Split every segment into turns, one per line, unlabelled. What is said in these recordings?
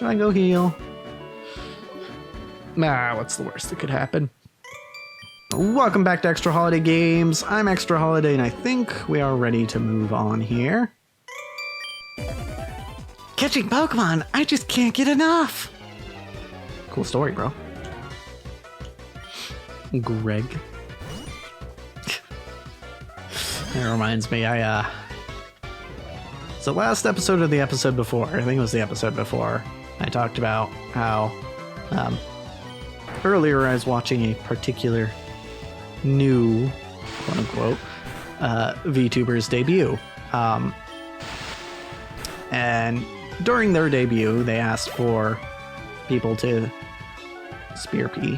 Should I go heal? Nah, what's the worst that could happen? Welcome back to Extra Holiday Games. I'm Extra Holiday, and I think we are ready to move on here. Catching Pokemon, I just can't get enough. Cool story, bro. Greg. That reminds me, so last episode of the episode before, I think it was the episode before, I talked about how earlier I was watching a particular new, quote-unquote, VTuber's debut. And during their debut, they asked for people to spear P.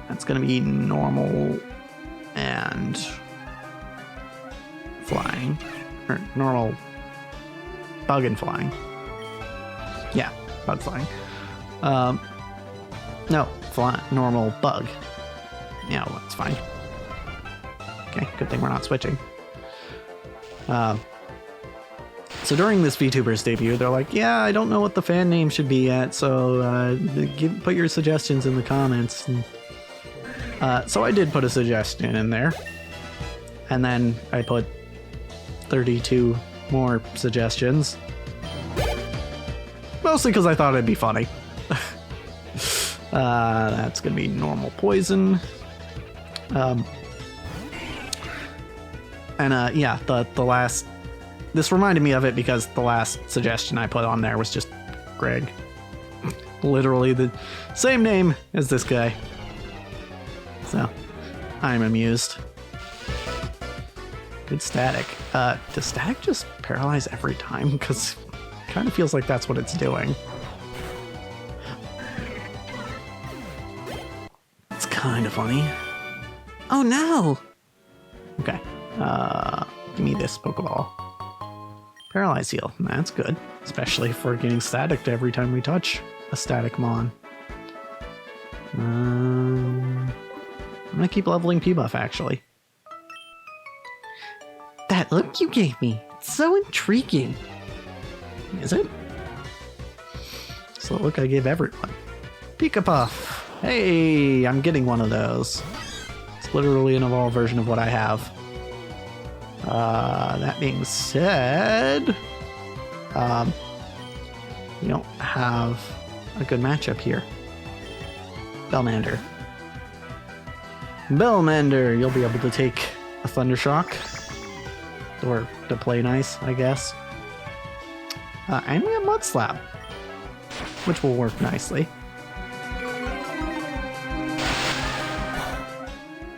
That's going to be normal and flying. Or normal bug and flying. Yeah, bug flying. No, normal bug. Yeah, well, that's fine. Okay, good thing we're not switching. So during this VTuber's debut, they're like, yeah, I don't know what the fan name should be yet, so put your suggestions in the comments. And, so I did put a suggestion in there. And then I put 32 more suggestions. Mostly because I thought it'd be funny. That's going to be normal poison. Yeah, the last... This reminded me of it because the last suggestion I put on there was just Greg. Literally the same name as this guy. So, I'm amused. Good static. Does static just paralyze every time? Because it kind of feels like that's what it's doing. It's kind of funny. Oh no! Okay. Give me this Pokeball. Paralyze heal. That's good. Especially if we're getting static every time we touch a static mon. I'm gonna keep leveling P-Buff, actually. That look you gave me. It's so intriguing. Is it? It's the look I give everyone. Pika Puff. Hey, I'm getting one of those. It's literally an evolved version of what I have. That being said, we don't have a good matchup here. Bellmander. Bellmander, you'll be able to take a Thundershock. Or to play nice, I guess. And we have Mud Slap, which will work nicely.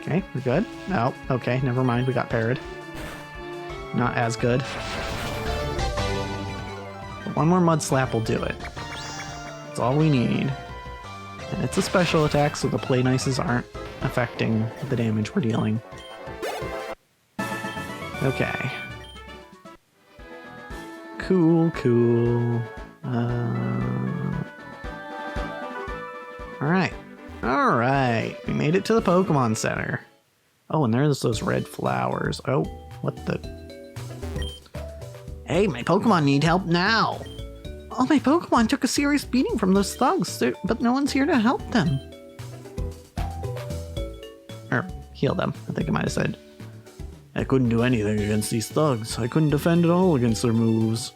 Okay, we're good. Oh, okay, never mind, we got parried. Not as good. But one more Mud Slap will do it. That's all we need. And it's a special attack, so the play nices aren't affecting the damage we're dealing. Okay. Cool. Alright. We made it to the Pokemon Center. Oh, and there's those red flowers. Oh, what the... Hey, my Pokemon need help now! All my Pokemon took a serious beating from those thugs, but no one's here to help them. Or heal them, I think I might have said. I couldn't do anything against these thugs. I couldn't defend at all against their moves.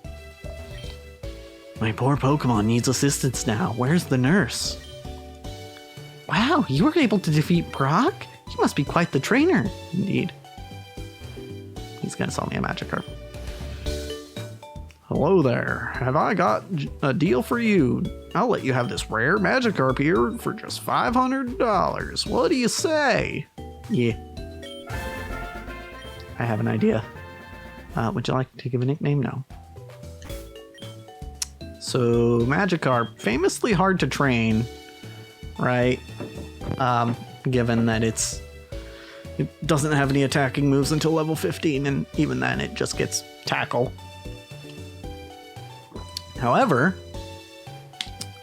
My poor Pokemon needs assistance now. Where's the nurse? Wow, you were able to defeat Brock? You must be quite the trainer. Indeed. He's gonna sell me a Magikarp. Hello there. Have I got a deal for you? I'll let you have this rare Magikarp here for just $500. What do you say? Yeah. I have an idea. Would you like to give a nickname? No. So, Magikarp, famously hard to train, right? Given that it doesn't have any attacking moves until level 15, and even then it just gets tackle. However,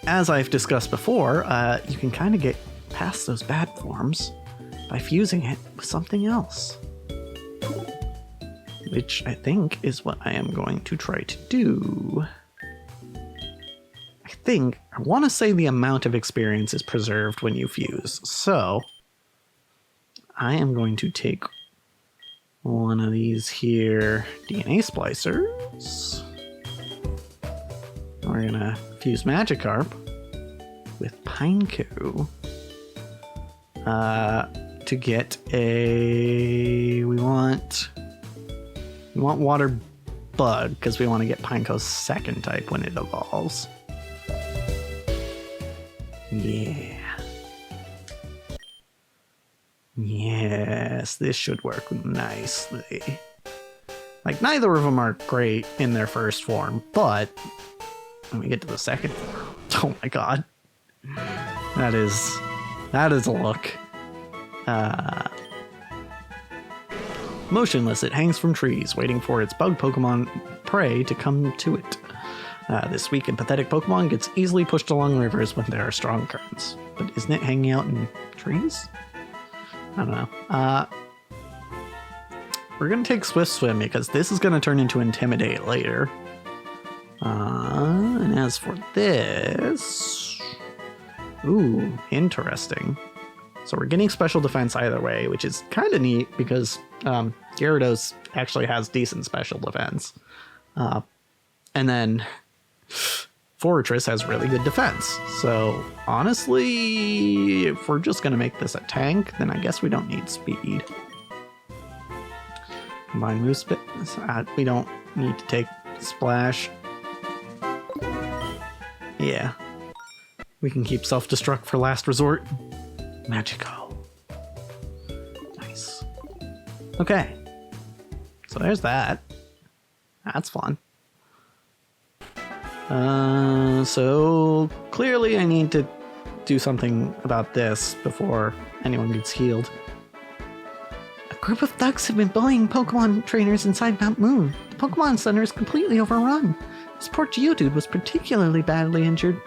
as I've discussed before, you can kind of get past those bad forms by fusing it with something else. Which I think is what I am going to try to do. I want to say the amount of experience is preserved when you fuse. So I am going to take one of these here DNA splicers. We're going to fuse Magikarp with Pineco to get we want Water Bug because we want to get Pineco's second type when it evolves. Yeah. Yes, this should work nicely. Like, neither of them are great in their first form, but when we get to the second form, oh my god. That is a look. Motionless, it hangs from trees, waiting for its bug Pokemon prey to come to it. This weak and pathetic Pokemon gets easily pushed along rivers when there are strong currents. But isn't it hanging out in trees? I don't know. We're going to take Swift Swim because this is going to turn into Intimidate later. And as for this... Ooh, interesting. So we're getting special defense either way, which is kind of neat because Gyarados actually has decent special defense. And then Fortress has really good defense. So honestly, if we're just going to make this a tank, then I guess we don't need speed. Combine move spit. We don't need to take Splash. Yeah. We can keep self-destruct for last resort. Magical. Nice. Okay. So there's that. That's fun. So clearly I need to do something about this before anyone gets healed. A group of thugs have been bullying Pokemon trainers inside Mount Moon. The Pokemon Center is completely overrun. This poor Geodude was particularly badly injured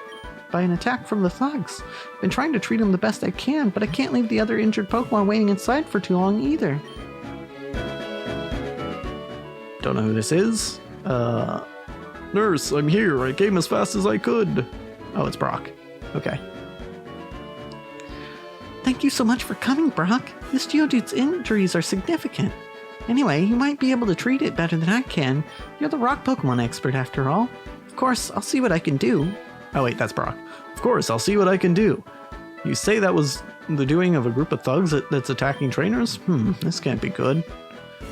by an attack from the thugs. I've been trying to treat him the best I can, but I can't leave the other injured Pokemon waiting inside for too long either. Don't know who this is. Nurse, I'm here. I came as fast as I could. Oh, it's Brock. Okay. Thank you so much for coming, Brock. This Geodude's injuries are significant. Anyway, you might be able to treat it better than I can. You're the rock Pokemon expert after all. Of course, I'll see what I can do. Oh wait, that's Brock. Of course, I'll see what I can do. You say that was the doing of a group of thugs that's attacking trainers? This can't be good.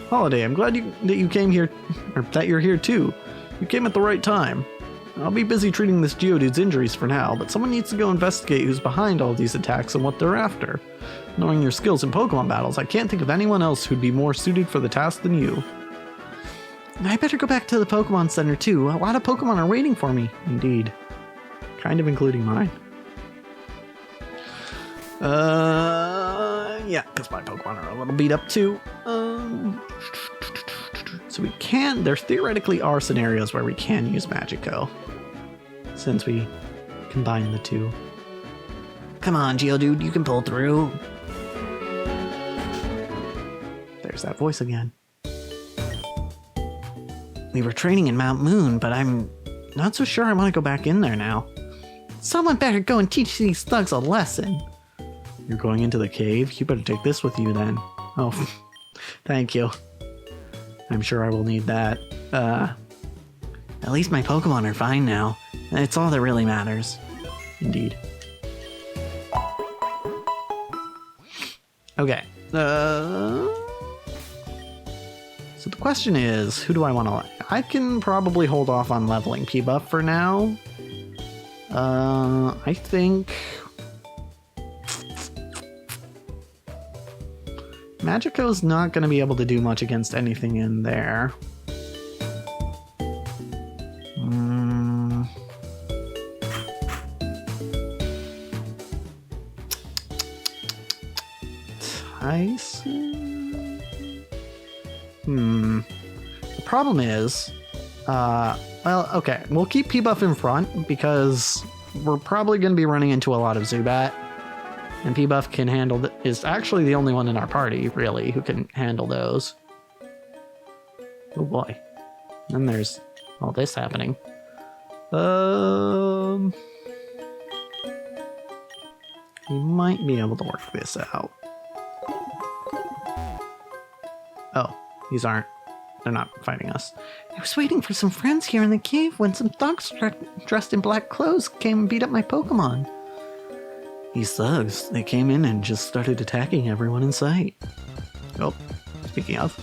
Holiday, I'm glad that you came here, or that you're here too. You came at the right time. I'll be busy treating this Geodude's injuries for now, but someone needs to go investigate who's behind all these attacks and what they're after. Knowing your skills in Pokemon battles, I can't think of anyone else who'd be more suited for the task than you. I better go back to the Pokemon Center too. A lot of Pokemon are waiting for me. Indeed. Kind of including mine. Yeah, because my Pokemon are a little beat up too. So there theoretically are scenarios where we can use Magico, since we combine the two. Come on, Geodude, you can pull through. There's that voice again. We were training in Mount Moon, but I'm not so sure I want to go back in there now. Someone better go and teach these thugs a lesson. You're going into the cave? You better take this with you then. Oh, thank you. I'm sure I will need that. At least my Pokemon are fine now. It's all that really matters. Indeed. Okay. So the question is, who do I want to... I can probably hold off on leveling P-Buff for now. I think... Magico's not going to be able to do much against anything in there. Tyson? The problem is, well, okay, we'll keep P-Buff in front because we're probably going to be running into a lot of Zubat. And P-Buff can handle is actually the only one in our party, really, who can handle those. Oh boy. Then there's all this happening. We might be able to work this out. Oh, these aren't. They're not fighting us. I was waiting for some friends here in the cave when some thugs dressed in black clothes came and beat up my Pokemon. These thugs, they came in and just started attacking everyone in sight. Oh, speaking of.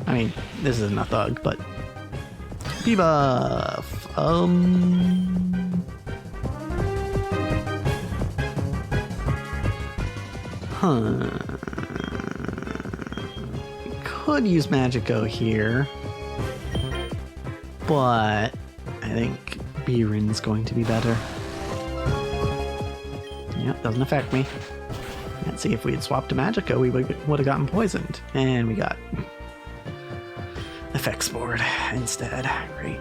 I mean, this isn't a thug, but... Debuff! Could use Magico here, but I think Birin's going to be better. Yep, doesn't affect me. Let's see, if we had swapped to Magico, we would have gotten poisoned. And we got Effects Board instead. Great.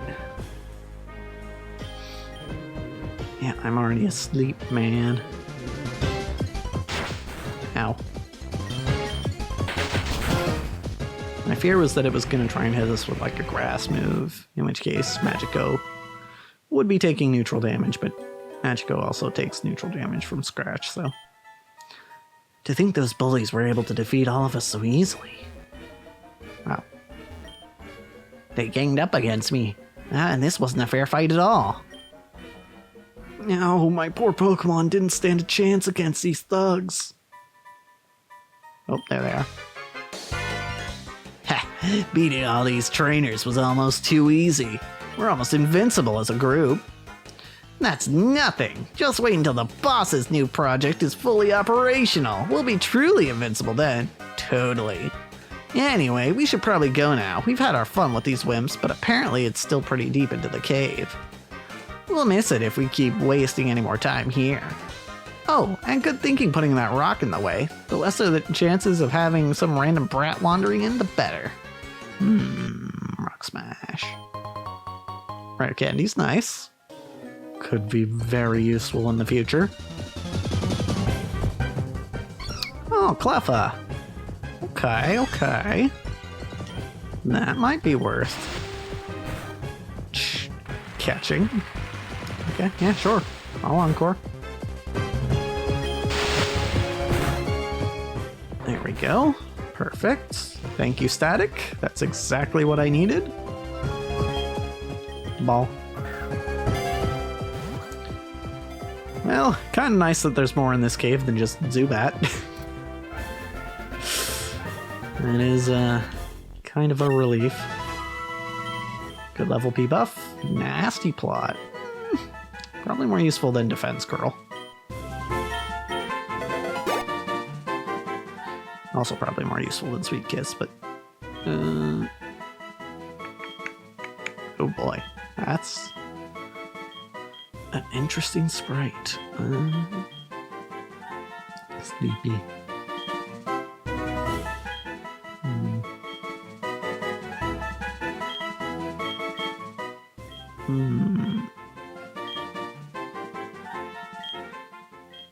Yeah, I'm already asleep, man. Ow. My fear was that it was going to try and hit us with like a grass move, in which case Magico would be taking neutral damage, but Magico also takes neutral damage from scratch, so... To think those bullies were able to defeat all of us so easily. Wow. They ganged up against me, and this wasn't a fair fight at all. No, my poor Pokemon didn't stand a chance against these thugs. Oh, there they are. Ha! Beating all these trainers was almost too easy. We're almost invincible as a group. That's nothing. Just wait until the boss's new project is fully operational. We'll be truly invincible then. Totally. Anyway, we should probably go now. We've had our fun with these wimps, but apparently it's still pretty deep into the cave. We'll miss it if we keep wasting any more time here. Oh, and good thinking putting that rock in the way. The lesser the chances of having some random brat wandering in, the better. Rock smash. Rare candy's nice. Could be very useful in the future. Oh, Cleffa. Okay, okay. That might be worth catching. Okay, yeah, sure. I'll encore. There we go. Perfect. Thank you, Static. That's exactly what I needed. Ball. Well, kind of nice that there's more in this cave than just Zubat. That is kind of a relief. Good level P buff. Nasty plot. Probably more useful than Defense Curl. Also probably more useful than Sweet Kiss, but... oh boy. That's... an interesting sprite. Sleepy.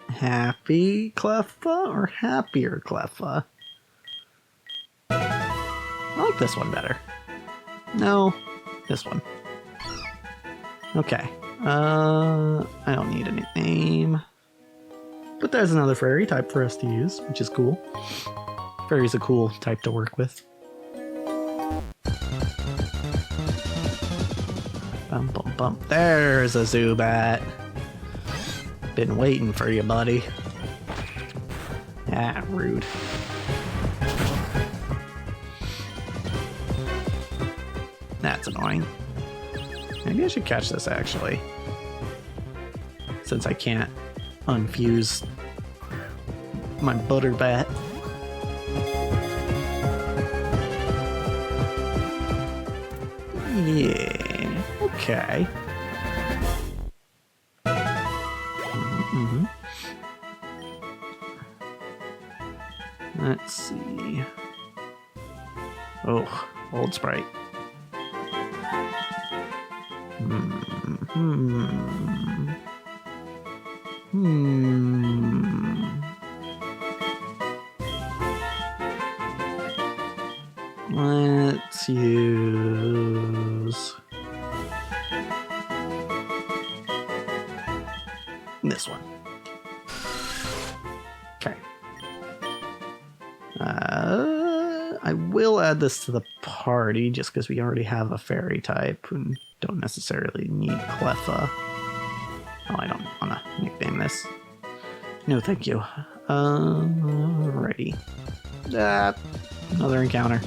Happy Cleffa or happier Cleffa? I like this one better. No, this one. Okay. I don't need a nickname. But there's another fairy type for us to use, which is cool. Fairy's a cool type to work with. Bum bum bum. There's a Zubat. Been waiting for you, buddy. Ah, rude. That's annoying. Maybe I should catch this, actually. Since I can't unfuse my Butterbat. Yeah, okay. Let's see. Oh, old sprite. Let's use This one. Okay. I will add this to the party just because we already have a fairy type and don't necessarily need Cleffa. Oh, I don't want to nickname this. No, thank you. Alrighty. Another encounter.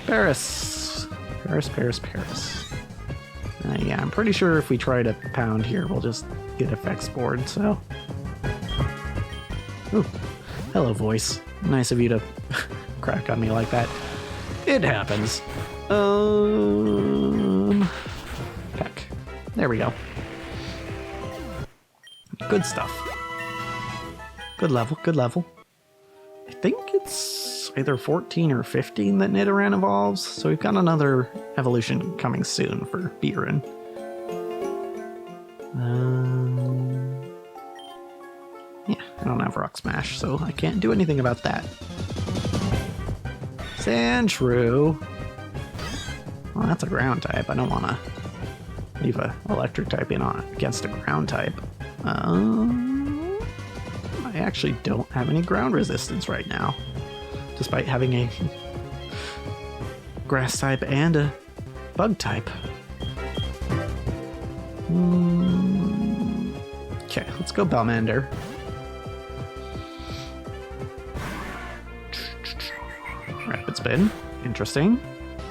Paris. Paris. Yeah, I'm pretty sure if we try to pound here, we'll just get effects board, so. Ooh. Hello, voice. Nice of you to crack on me like that. It happens. Heck. There we go. Good stuff. Good level. I think it's either 14 or 15 that Nidoran evolves, so we've got another evolution coming soon for Biren. Yeah, I don't have Rock Smash, so I can't do anything about that. Sandshrew. Well, that's a ground type. I don't want to leave a electric type in on against a ground type. I actually don't have any ground resistance right now, despite having a grass type and a bug type. Okay, let's go Balmander. Rapid spin, interesting.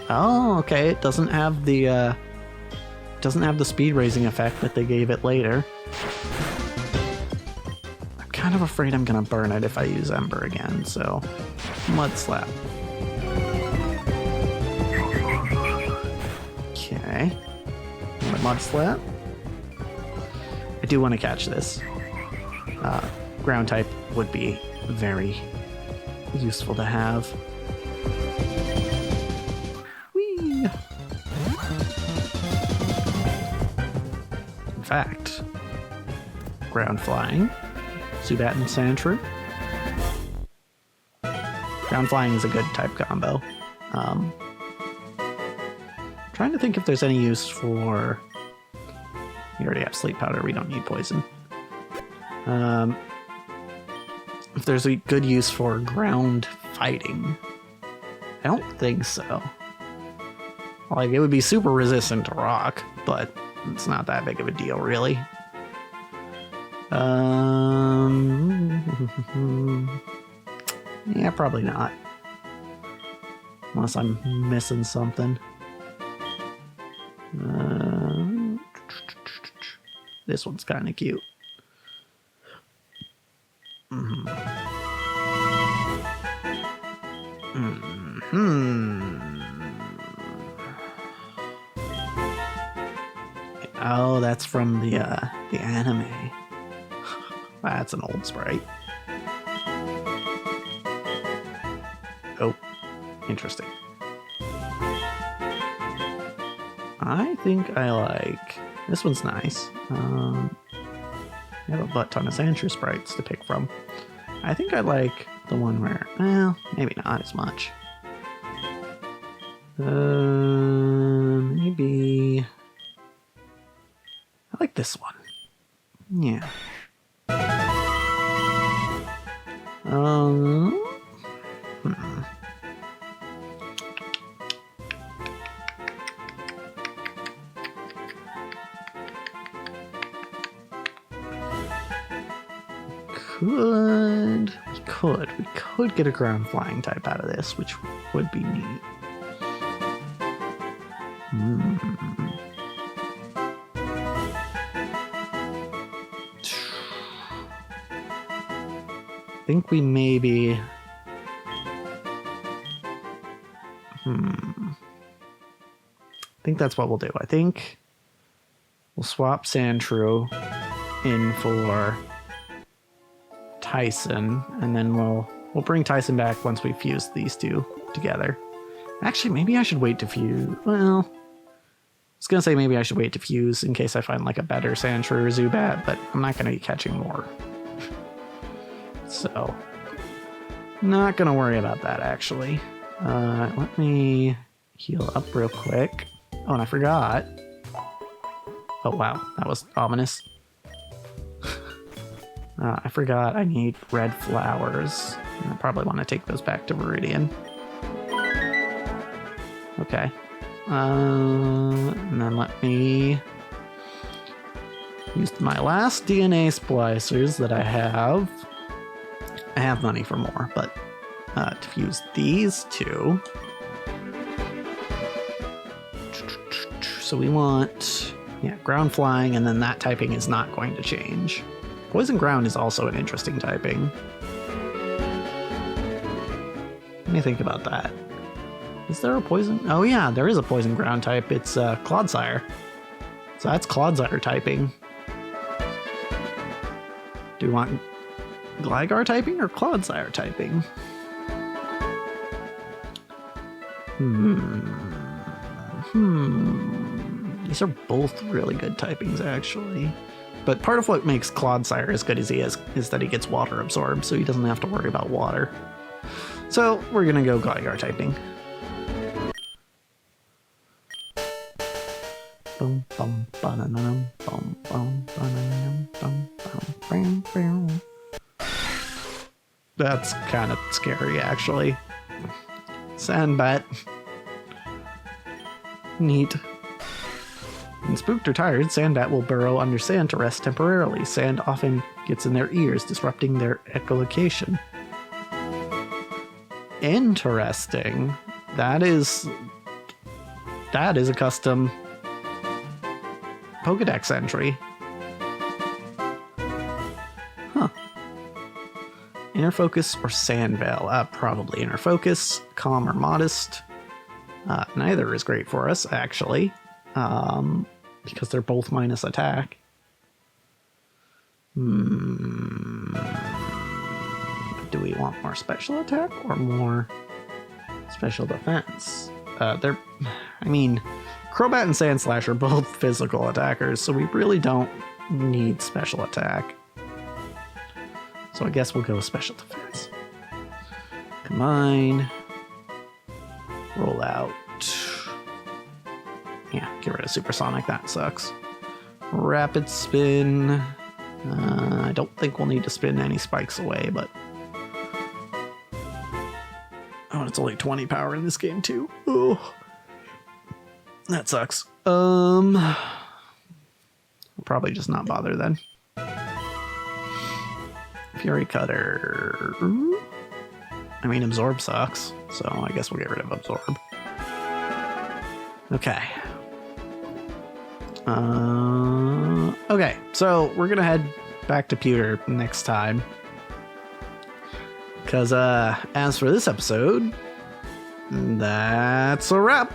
Oh, okay. It doesn't have the speed raising effect that they gave it later. I'm kind of afraid I'm gonna burn it if I use Ember again. So, Mud Slap. Okay, Mud Slap. I do want to catch this. Ground type would be very useful to have. Whee! In fact, ground flying, Zubat and Sandshrew. Ground flying is a good type combo. Trying to think if there's any use for... We already have Sleep Powder, we don't need poison. If there's a good use for ground fighting. I don't think so. Like, it would be super resistant to rock, but it's not that big of a deal, really. Yeah, probably not. Unless I'm missing something. This one's kind of cute. Oh, that's from the anime. That's an old sprite. Oh, interesting. I think I like... This one's nice. I have a butt ton of Sandshrew sprites to pick from. I think I like the one where... Well, maybe not as much. Maybe... I like this one. Yeah. We could get a ground flying type out of this, which would be neat. I think we maybe... I think that's what we'll do. I think we'll swap Sandshrew in for Tyson, and then we'll bring Tyson back once we fuse these two together. Actually, maybe I should wait to fuse. Well, I was gonna say maybe I should wait to fuse in case I find like a better Sandshrew or Zubat, but I'm not gonna be catching more. So, not gonna worry about that actually. Let me heal up real quick. Oh, and I forgot. Oh wow, that was ominous. I forgot I need red flowers. I probably want to take those back to Viridian. Okay. And then let me use my last DNA splicers that I have. I have money for more, but to fuse these two. So we want, yeah, ground flying, and then that typing is not going to change. Poison ground is also an interesting typing. Let me think about that. Is there a poison? Oh yeah, there is a poison ground type. It's Clodsire. So that's Clodsire typing. Do we want Gligar typing or Clodsire typing? These are both really good typings, actually. But part of what makes Clodsire as good as he is that he gets water absorbed, so he doesn't have to worry about water. So we're gonna go Gligar typing. Boom, bum, ba-da-dum, bum, bum, ba-da-dum, bum, bum, bam, bam. That's kind of scary, actually. Sandbat. Neat. When spooked or tired, Sandbat will burrow under sand to rest temporarily. Sand often gets in their ears, disrupting their echolocation. Interesting. That is a custom Pokedex entry. Huh. Inner Focus or Sandveil? Probably Inner Focus. Calm or Modest. Neither is great for us, actually. Because they're both minus attack. Do we want more special attack or more special defense? I mean, Crobat and Sandslash are both physical attackers, so we really don't need special attack. So I guess we'll go with special defense. Combine. Roll out. Yeah, get rid of Supersonic, that sucks. Rapid Spin. I don't think we'll need to spin any spikes away, but... Oh, it's only 20 power in this game, too. Oh, that sucks. I'll probably just not bother then. Fury Cutter. I mean, Absorb sucks, so I guess we'll get rid of Absorb. Okay. Okay, so we're gonna head back to Pewter next time. Because, as for this episode, that's a wrap.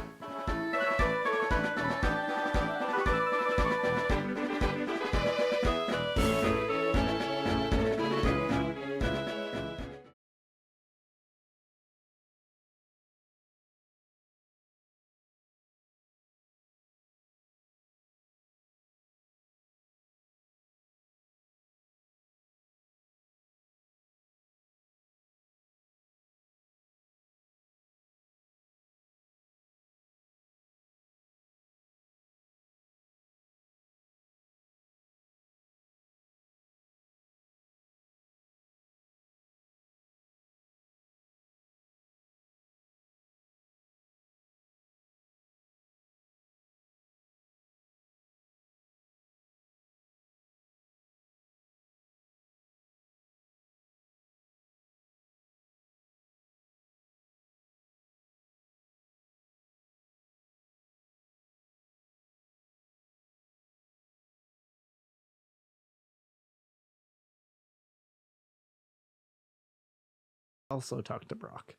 Also talk to Brock.